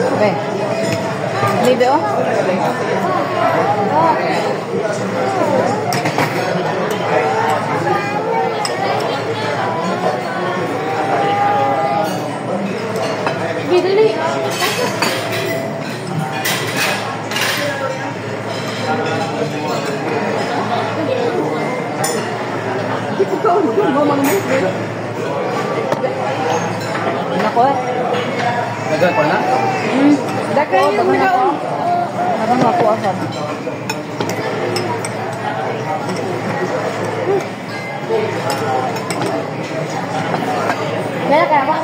Okay. Libre oh. Dali. Nako eh. Dagan pa na? Dagan yung mga Dagan ako asal. Kaya kaya ba?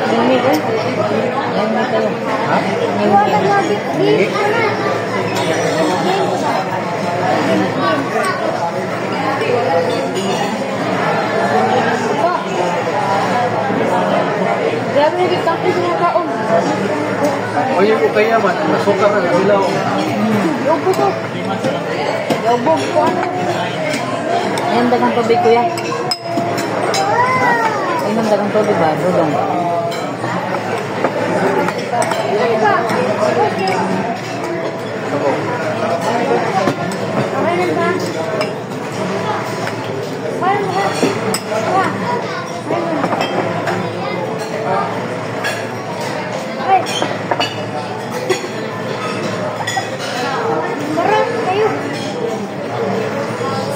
Ini kan? Yang itu. Ha? Grabe na kita sa mga kaon. O yung kaya man, nasuka ka na ilaw. Yobo to. Yobo ko. Ayan dagang tubig ko yan. Ayan dagang tubig ba? Dudong.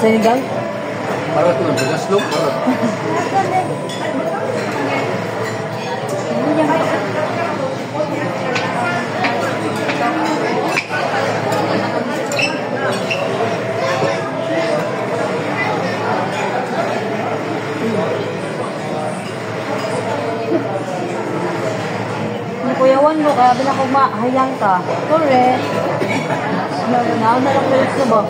Senegal? Para ito ng bugas lo. Kuyawan mo, kaya bilang ko mahayang ka. Correct. Naon na lang ulit na ba?